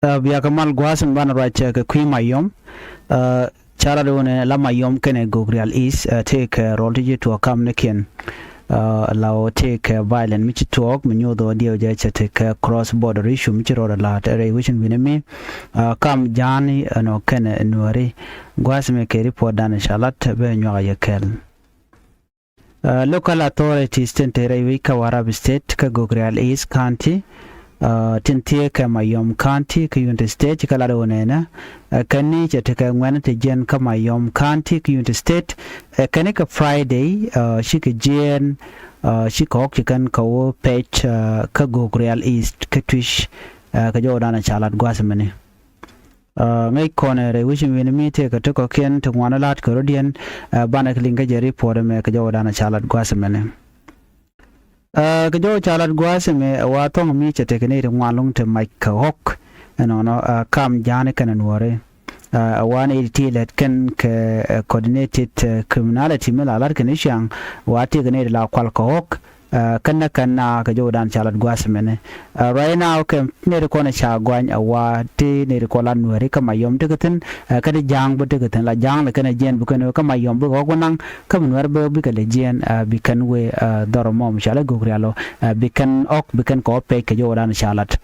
biya kamal gwasan bana racha ka kwi mayom chara do ne la mayom kene gogreal is take role to kam ne ken lao take violent michi talk minyo do dio ja take cross border issue michi ro la tere wishin binemi kam jani no kene nuari gwasme ke report dan shalat be nyo ya kel local authorities tentere wi ka warab state ka gogreal is county tintie ka mayom county ka unit state ka lado nena kani chete ka ngwana te jen ka mayom county ka unit state kani ka friday shi ka jen shi ka ok kan ka wo page ka gogreal east ka twish ka jodana chalat gwasmene ngai kone re wishin wini mite ka to ko ken to ngwana lat ka rodian bana klinga je report me ka jodana chalat gwasmene ka jo chalat gwasme wa tong mi chete kene de ngwalung te mike ka hok no kam jane kana nuore one eighty let kan ka coordinated criminality mela lar kan ishang wa te kene la kwal ka hok kanna ka jo dan chalat gwasme ne right now ke ne ko na cha gwan wa te ne ko lan nuore ka mayom te katen ka de jang bu te katen la jang le kana jen bu kana ka mayom bu ko nang ka nuore bu ka le jen bi kan we dormo mshala gogrialo bi kan ok bi kan ko pe ka jo dan chalat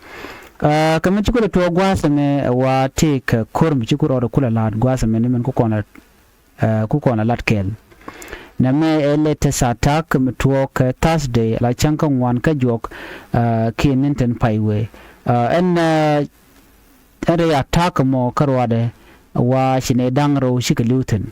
kamen chukula to gwasme wa te ka korm chukuro ro kula lat gwasme ne men ku kona lat kel na me elete satak mtuok Thursday la chanka wan ka jok kinenten paiwe en ere attack mo karwade wa shine dangro shikaluten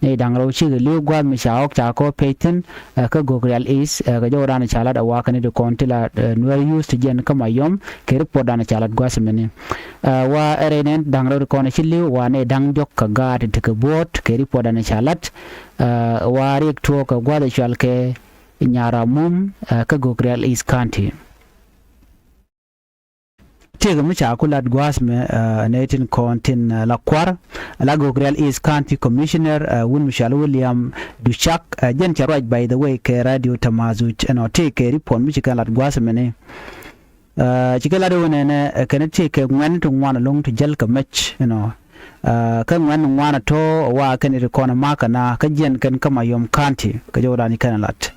ne dangro shikalu gwa mi shaok cha ko peten ka gogreal is ka jodana chalat wa kan de kontila Nuer used gen kama yom ke report dana chalat gwa semene wa ere nen dangro ko na shilu wa ne dang jok ka gad te ka bot ke report dana chalat wa rik to ka gwa de chalke nyara mum ka gogreal is county tega mucha kulat gwasme netin kontin la kwar la gogreal is county commissioner wun michal william duchak jen charaj by the way ke radio tamazu no take report michika lat gwasme ne chikala do ne kan take ngwan to ngwana long to jel ka match kan ngwan ngwana to wa kan ri maka na ka jen kan kama yom county ka jodani kan lat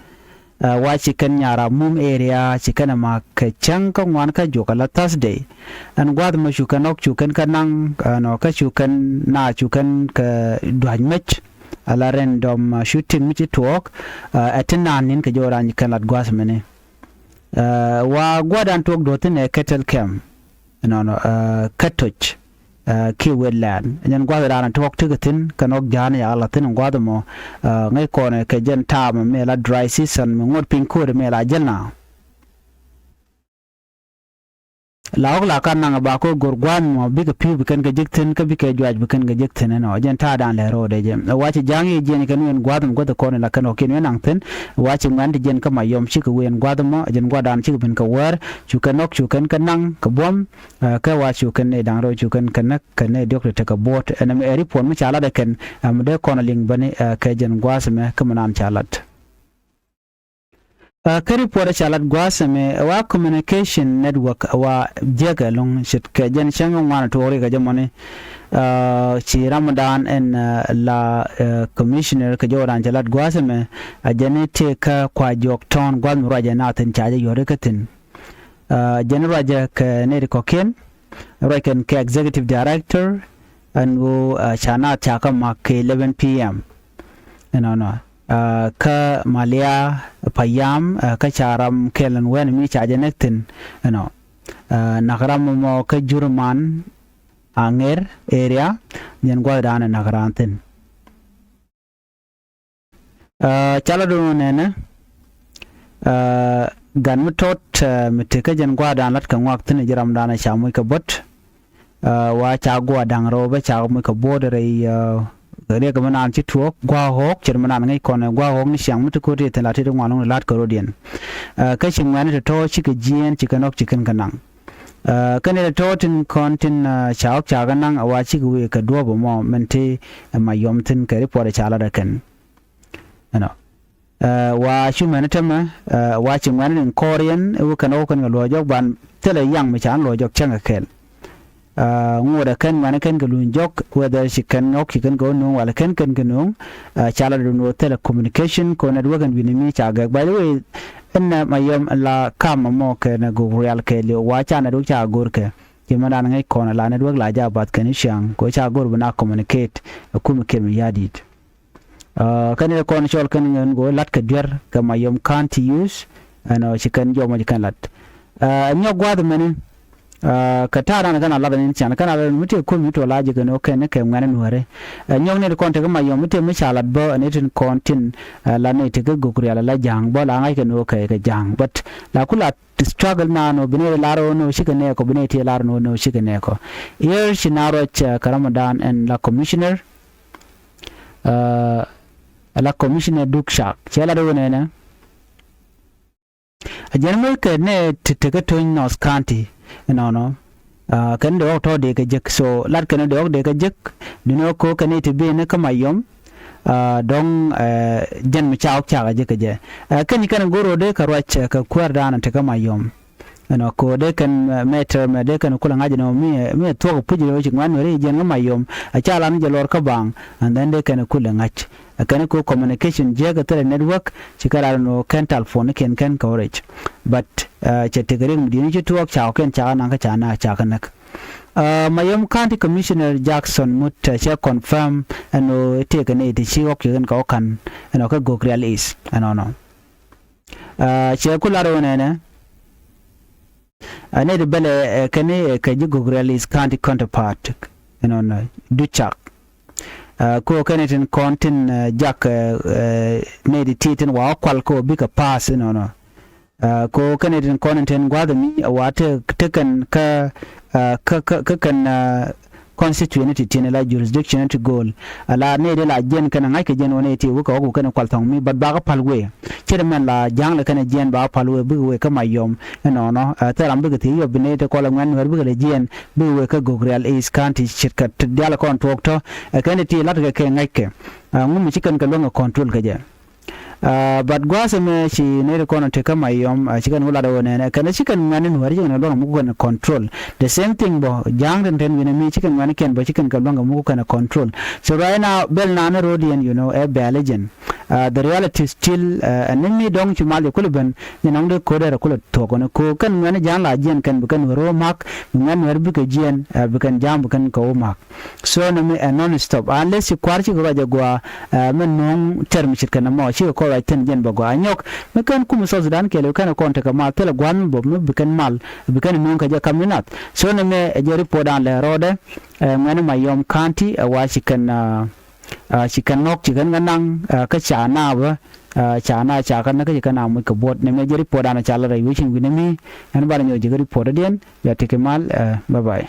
wa chicken nyara mum area chicken ma ka chanka ngwan ka jokala Thursday an gwad ma shukan ok shukan kanang no ka shukan na shukan ka dwan match ala random shooting mi talk atinan nin ka jora ni kan lat gwas mene wa gwadan tok dotin e kettle cam katoch ki wedland nyen gwada ran tok tigatin kanok jani ala tin gwada mo ngai kone ke jen tam me la dry season me ngot pin ko me la jelna laok la kan nga ba ko gorgwan mo bi ka pi kan ga jiktin ka bi ka jwaj bi kan ga jiktin no jen ta dan le ro de jem wachi jangi jen kan wen gwadam goda kone la kan o kin wen angten wachi man de jen ka mayom chi ka wen gwadam mo jen gwadan chi bin ka wer chu kan ok chu kan nang ka bom ka wa chu kan ne dang ro chu kan ne dok te ka bot en me eri pon mi chala de kan am de kone ling bani ka jen gwasme ka manan chalat kari pora chalat gwasame wa communication network wa jega long shit ka jen changa wana to ore ga jamone chi Ramadan en la commissioner ka joran chalat gwasame ajane te ka kwa jok ton gwan raja natin chaje yore katin jen raja ka ne ko ken raken ka executive director and wo chana chaka ma ke 11 pm no ka malia payam ka charam kelen wen mi chaje nektin nagaram mo ka jurman anger area nyen gwa dana nagarantin chala do nene gan mutot miteka jen gwa dan lat kan waktin jiram dana chamu ka bot wa cha gwa dang ro ba cha mu ka bodere gare ga manan ci tuok gwa hok cer manan ngai kone gwa hok ni siang mutu ko te la te ngwalong lat ko rodien ka sing man to ci ka jien ci kanok ci kan kanang kan ne to tin kontin chaok cha ganang awa ci we ka do bo mo mente ma yom tin ka report cha la da kan wa shu man tama wa ci man in korean e kan o kan lo jok ban tele yang me chan lo jok changa kel ngoda kan mana kan galun jok whether she can nok she can go no wala kan no chala do no telecommunication ko network and binimi chaga by the way inna mayom la kam mo ke na go real ke le wa cha na do cha gor ke kimana ngai ko na la network la ja bat kan shang ko cha gor bana communicate ku me ke mi yadit kan ne ko na chol kan ngen go lat ke der ka mayom can't use ano she can jo mo kan lat nyo gwa de men katara na kana laban chan kana mutte ko mito laji ga no ken ke ngana nuare nyong ne ko te ma yo mutte mi chalat bo ne tin kontin la ne te go kuri ala la jang bo la ngai ke no ke jang but la kula struggle na no bine la ro no shi ne ko bine te la no shi ne ko here shinaro cha karamadan and la commissioner dukshak chela do ne na a general ke ne te to North County no kan do to de ka jek so lat kan do de ka jek dino ko kan te be ne kama yom don jan mi chaok cha je ka je kan kan goro de ka rach ka kwar dana te kama yom no ko de kan meter me de kan kula ngaji no mi to ko puji ro chingwan re jen kama yom a cha lan je lor ka bang and then de kan kula ngach kan ko communication je ga tele network chikara no kan telephone kan coverage but chettegering dini chitu ak cha ken cha na ka cha na cha kanak mayom county commissioner Jackson mut che confirm no te kan e chi ok ken ka kan no ka go real is no che kularo ne ane de bele kan ka ji go real is county counterpart no duchak ko kenetin kontin jak meditating wa kwal ko bika pass no ko kenetin kontin gwada mi wata takan ka kan constituency tin la jurisdiction to goal ala ne de la jen kan ngai ke jen woni ti ko ko kan kwal tong mi bad ba ka palwe chairman la jang la kan jen ba palwe bu we ka mayom no ta ram bu ti yo bine te ko la ngan wer bu le jen bu we ka go real is county shirkat diala kon to kan ti la ke ngai ke ngum chikan ka longa control ka je but gwasame shi ne ko na te kama yom chikan wala do ne kana chikan ngani wari jeng na mu ko control the same thing bo jang den wina mi chikan ngani ken bo chikan ka longa mu ko na control so right now bel na na rodian a balagen the reality is still anemi dong chumali kulban ni nang de ko da kula to ko kan ngani jang la jen kan bukan ro mak ngani wer bu ke jen bukan jam bukan ko mak so na me non stop unless you kwarchi ko ga gwa men non term chikan mo chi ko right ten jen bago anyok mekan kum so Sudan ke le kan konta ka mal tele gwan bo me bikan mal bikan non ka ja kaminat so ne me jeri podan le rode ngani mayom county wa chikan nok chikan ganang ka chana ba chana cha kan ka chikan am ka bot ne me jeri podan cha la rai wishin winami an bar nyo jeri podadien ya teke mal bye bye